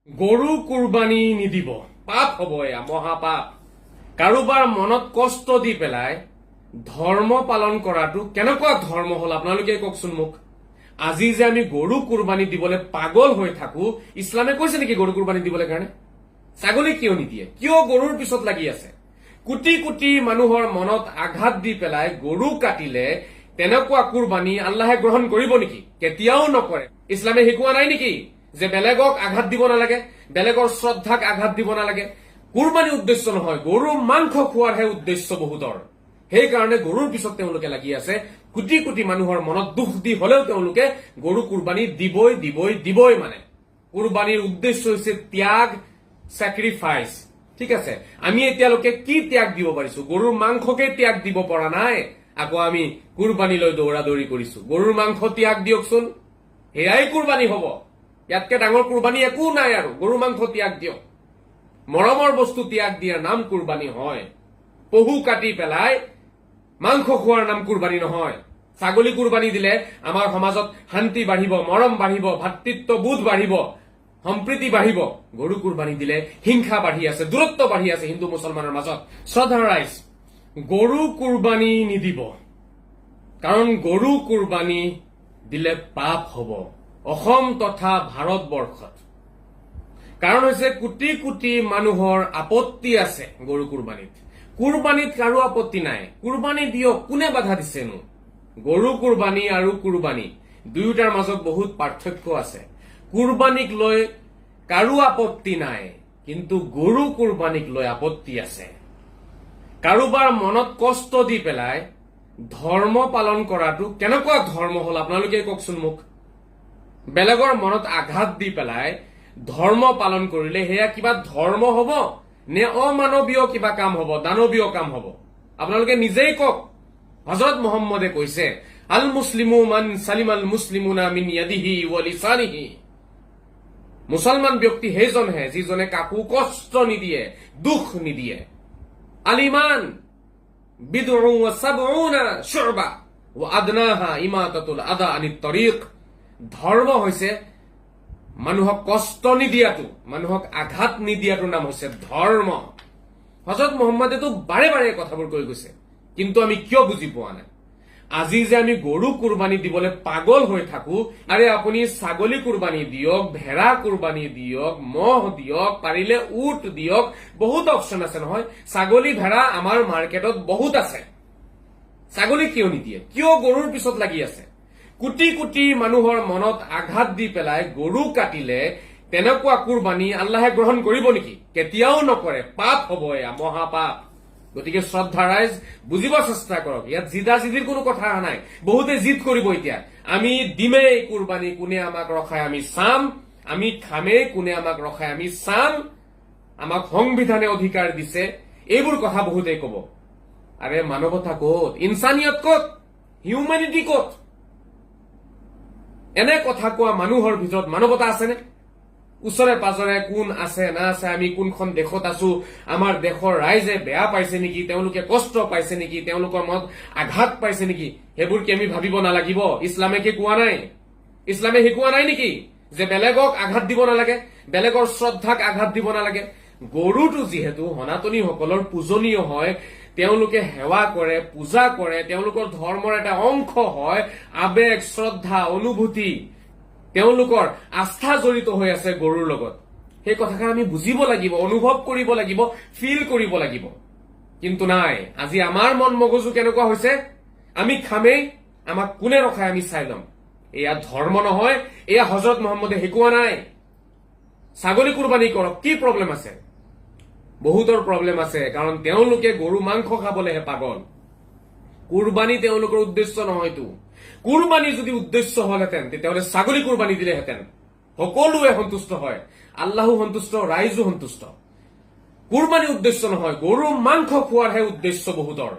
গৰু কুৰবানী নিদিব, পাপ হব, এয়া মহাপাপ। কাৰোবাৰ মনত কষ্ট দি পেলাই ধৰ্ম পালন কৰাটো কেনেকুৱা ধৰ্ম হল আপোনালোকে কওকচোন মোক। আজি যে আমি গৰু কুৰবানী দিবলৈ পাগল হৈ থাকো, ইছলামে কৈছে নেকি গৰু কুৰবানী দিবলৈ কাৰণে? ছাগলী কিয় নিদিয়ে? কিয় গৰুৰ পিছত লাগি আছে? কোটি কোটি মানুহৰ মনত আঘাত দি পেলাই গৰু কাটিলে তেনেকুৱা কুৰবানী আল্লাহে গ্ৰহণ কৰিব নেকি? কেতিয়াও নকৰে। ইছলামে শিকোৱা নাই নেকি যে বেলেগক আঘাত দিব নালাগে, বেলেগৰ শ্ৰদ্ধাক আঘাত দিব নালাগে? কুৰবানী উদ্দেশ্য নহয়, গৰুৰ মাংস খোৱাৰহে উদ্দেশ্য বহুতৰ। সেইকাৰণে গৰুৰ পিছত তেওঁলোকে লাগি আছে। কোটি কোটি মানুহৰ মনত দুখ দি হলেও তেওঁলোকে গৰু কুৰবানী দিবই দিবই দিবই। মানে কুৰবানীৰ উদ্দেশ্য হৈছে ত্যাগ, চেক্ৰিফাইচ। ঠিক আছে, আমি এতিয়ালৈকে কি ত্যাগ দিব পাৰিছো? গৰুৰ মাংসকে ত্যাগ দিব পৰা নাই, আকৌ আমি কুৰবানীলৈ দৌৰা দৌৰি কৰিছো। গৰুৰ মাংস ত্যাগ দিয়কচোন, সেয়াই কুৰবানী হব। ইয়াতকে ডাঙৰ কুৰবানী একো নাই আৰু। গৰুৰ মাংস ত্যাগ দিয়ক, মৰমৰ বস্তু ত্যাগ দিয়াৰ নাম কুৰবানী হয়। পহু কাটি পেলাই মাংস খোৱাৰ নাম কুৰবানী নহয়। ছাগলী কুৰবানী দিলে আমাৰ সমাজত শান্তি বাঢ়িব, মৰম বাঢ়িব, ভাতৃত্ববোধ বাঢ়িব, সম্প্ৰীতি বাঢ়িব। গৰু কুৰবানী দিলে হিংসা বাঢ়ি আছে, দূৰত্ব বাঢ়ি আছে হিন্দু মুছলমানৰ মাজত। শ্ৰদ্ধা ৰাইজ, গৰু কুৰবানী নিদিব, কাৰণ গৰু কুৰবানী দিলে পাপ হব অসম তথা ভাৰতবৰ্ষত। কাৰণ হৈছে কোটি কোটি মানুহৰ আপত্তি আছে গৰু কুৰবানীত। কুৰবানীত কাৰো আপত্তি নাই, কুৰবানী দিয়ক, কোনে বাধা দিছেনো? গৰু কুৰবানী আৰু কুৰবানী দুয়োটাৰ মাজত বহুত পাৰ্থক্য আছে। কুৰবানীক লৈ কাৰো আপত্তি নাই, কিন্তু গৰু কুৰবানীক লৈ আপত্তি আছে। কাৰোবাৰ মনত কষ্ট দি পেলাই ধৰ্ম পালন কৰাটো কেনেকুৱা ধৰ্ম হল আপোনালোকে কওকচোন মোক। বেলেগৰ মনত আঘাত দি পেলাই ধৰ্ম পালন কৰিলে সেয়া কিবা ধৰ্ম হব নে অমানৱীয় কিবা কাম হব, দানৱীয় কাম হব? আপোনালোকে নিজেই কওক। হযৰত মুহাম্মদে কৈছে, আল মুছলিমু মান সালিমাল মুছলিমুনা মিন ইয়াদিহি ওয়া লিসানিহি। মুছলমান ব্যক্তি সেইজনহে যিজনে কাকো কষ্ট নিদিয়ে, দুখ নিদিয়ে। আল ইমান বিদউ ওয়া সাবউনা শুবা ওয়া আদনাহা ইমাতাতুল আদা আনিত তরিক। ধৰ্ম হৈছে মানুহক কষ্ট নিদিয়াটো, মানুহক আঘাত নিদিয়াটো নাম হৈছে ধৰ্ম। হযৰত মুহাম্মদেতো বাৰে বাৰে কথাবোৰ কৈ গৈছে, কিন্তু আমি কিয় বুজি পোৱা নাই? আজি যে আমি গৰু কুৰবানী দিবলৈ পাগল হৈ থাকো, আৰে আপুনি ছাগলী কুৰবানী দিয়ক, ভেড়া কুৰবানী দিয়ক, মহ দিয়ক, পাৰিলে উট দিয়ক, বহুত অপচন আছে নহয়। ছাগলী ভেড়া আমাৰ মাৰ্কেটত বহুত আছে। ছাগলী কিয় নিদিয়ে? কিয় গৰুৰ পিছত লাগি আছে? কোটি কোটি মানুহৰ মনত আঘাত দি পেলাই গৰু কাটিলে তেনেকুৱা কুৰবানী আল্লাহে গ্ৰহণ কৰিব নেকি? কেতিয়াও নকৰে। পাপ হব, এয়া মহাপাপ। গতিকে শ্ৰদ্ধা ৰাইজ, বুজিব চেষ্টা কৰক। ইয়াত জিদা জিদিৰ কোনো কথা নাই। বহুতে জিদ কৰিব এতিয়া, আমি দিমেই কুৰবানী, কোনে আমাক ৰখায় আমি চাম, আমি খামেই, কোনে আমাক ৰখায় আমি চাম, আমাক সংবিধানে অধিকাৰ দিছে, এইবোৰ কথা বহুতে কব। আৰে মানৱতা ক'ত? ইনচানিয়ত ক'ত? হিউমেনিটি ক'ত? এনে কথা কোৱা মানুহৰ ভিতৰত মানৱতা আছেনে? ওচৰে পাজৰে কোন আছে না আছে, আমি কোনখন দেশত আছো, আমাৰ দেশৰ ৰাইজে বেয়া পাইছে নেকি, তেওঁলোকে কষ্ট পাইছে নেকি, তেওঁলোকৰ মনত আঘাত পাইছে নেকি, সেইবোৰ কি আমি ভাবিব নালাগিব? ইছলামে কি কোৱা নাই? ইছলামে শিকোৱা নাই নেকি যে বেলেগক আঘাত দিব নালাগে, বেলেগৰ শ্ৰদ্ধাক আঘাত দিব নালাগে? গৰুটো যিহেতু সনাতনীসকলৰ পূজনীয় হয়, তেওঁলোকে সেৱা কৰে, পূজা কৰে, তেওঁলোকৰ ধৰ্মৰ এটা অংশ হয়, আবেগ, শ্ৰদ্ধা, অনুভূতি, তেওঁলোকৰ আস্থা জড়িত হৈ আছে গৰুৰ লগত। সেই কথাষাৰ আমি বুজিব লাগিব, অনুভৱ কৰিব লাগিব, ফিল কৰিব লাগিব। কিন্তু নাই, আজি আমাৰ মন মগজু কেনেকুৱা হৈছে, আমি খামেই, আমাক কোনে ৰখায় আমি চাই লম। এয়া ধৰ্ম নহয়, এয়া হযৰত মুহাম্মদে শিকোৱা নাই। ছাগলী কুৰবানী কৰক, কি প্ৰব্লেম আছে? বহুতৰ প্ৰব্লেম আছে, কাৰণ তেওঁলোকে গৰু মাংস খাবলেহে পাগল। কুৰবানী তেওঁলোকৰ উদ্দেশ্য নহয়তো। কুৰবানী যদি উদ্দেশ্য হলহেঁতেন তেতিয়াহ'লে ছাগলী কুৰবানী দিলেহেঁতেন, সকলোৱে সন্তুষ্ট হয়, আল্লাহো সন্তুষ্ট, ৰাইজো সন্তুষ্ট। কুৰবানী উদ্দেশ্য নহয়, গৰুৰ মাংস খোৱাৰহে উদ্দেশ্য বহুতৰ।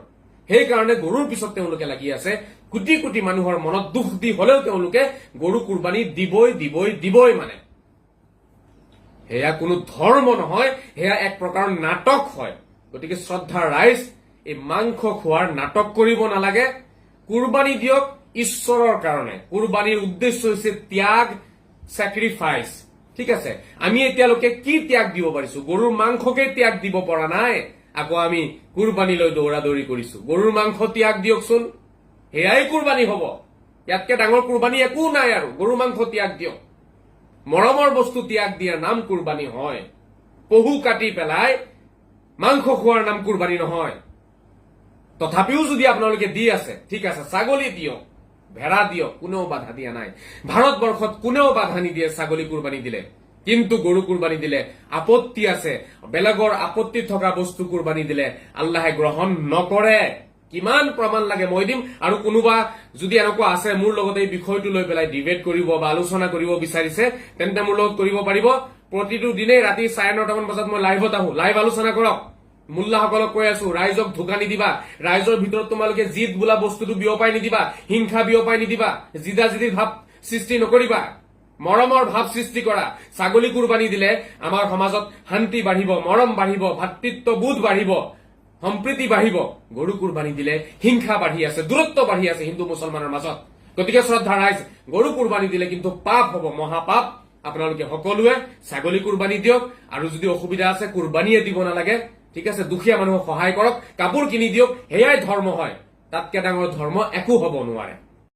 সেইকাৰণে গৰুৰ পিছত তেওঁলোকে লাগি আছে। কোটি কোটি মানুহৰ মনত দুখ দি হলেও তেওঁলোকে গৰু কুৰবানী দিবই দিবই দিবই। মানে সেয়া কোনো ধৰ্ম নহয়, সেয়া এক প্ৰকাৰ নাটক হয়। গতিকে শ্ৰদ্ধা ৰাইজ, এই মাংস খোৱাৰ নাটক কৰিব নালাগে। কুৰবানী দিয়ক ঈশ্বৰৰ কাৰণে। কুৰবানীৰ উদ্দেশ্য হৈছে ত্যাগ, চেক্ৰিফাইচ। ঠিক আছে, আমি এতিয়ালৈকে কি ত্যাগ দিব পাৰিছো? গৰুৰ মাংসকে ত্যাগ দিব পৰা নাই, আকৌ আমি কুৰবানীলৈ দৌৰা দৌৰি কৰিছো। গৰুৰ মাংস ত্যাগ দিয়কচোন, সেয়াই কুৰবানী হব। ইয়াতকে ডাঙৰ কুৰবানী একো নাই আৰু। গৰুৰ মাংস ত্যাগ দিয়ক। মৰমৰ বস্তু ত্যাগ দিয়াৰ নাম কুৰবানী হয়। পহু কাটি পেলাই মাংস খোৱাৰ নাম কুৰবানী নহয়। তথাপিও যদি আপোনালোকে দি আছে, ঠিক আছে, ছাগলী দিয়ক, ভেড়া দিয়ক, কোনেও বাধা দিয়া নাই। ভাৰতবৰ্ষত কোনেও বাধা নিদিয়ে ছাগলী কুৰবানী দিলে। কিন্তু গৰু কুৰবানী দিলে আপত্তি আছে। বেলেগৰ আপত্তি থকা বস্তু কুৰবানী দিলে আল্লাহে গ্ৰহণ নকৰে। কিমান প্ৰমাণ লাগে মই দিম। আৰু কোনোবা যদি এনেকুৱা আছে মোৰ লগতে এই বিষয়টো লৈ পেলাই ডিবেট কৰিব বা আলোচনা কৰিব বিচাৰিছে, তেন্তে মোৰ লগত কৰিব পাৰিব। প্ৰতিটো দিনেই ৰাতি 9:30 বজাত মই লাইভত আহো, লাইভ আলোচনা কৰক। মোল্লাসকলক কৈ আছো, ৰাইজক ধোকা নিদিবা। ৰাইজৰ ভিতৰত তোমালোকে জিদ বোলা বস্তুটো বিয়পাই নিদিবা, হিংসা বিয়পাই নিদিবা, জিদাজিদিৰ ভাৱ সৃষ্টি নকৰিবা, মৰমৰ ভাৱ সৃষ্টি কৰা। ছাগলী কুৰবানী দিলে আমাৰ সমাজত শান্তি বাঢ়িব, মৰম বাঢ়িব, ভাতৃত্ববোধ বাঢ়িব, সম্প্ৰীতি বাঢ়িব। গৰু কুৰবানী দিলে হিংসা বাঢ়ি আছে, দূৰত্ব বাঢ়ি আছে হিন্দু মুছলমানৰ মাজত। গতিকে শ্ৰদ্ধা ৰাইজ, গৰু কুৰবানী দিলে কিন্তু পাপ হব, মহাপাপ। আপোনালোকে সকলোৱে ছাগলী কুৰবানী দিয়ক। আৰু যদি অসুবিধা আছে কুৰবানীয়ে দিব নালাগে, ঠিক আছে, দুখীয়া মানুহক সহায় কৰক, কাপোৰ কিনি দিয়ক, সেয়াই ধৰ্ম হয়। তাতকে ডাঙৰ ধৰ্ম একো হব নোৱাৰে।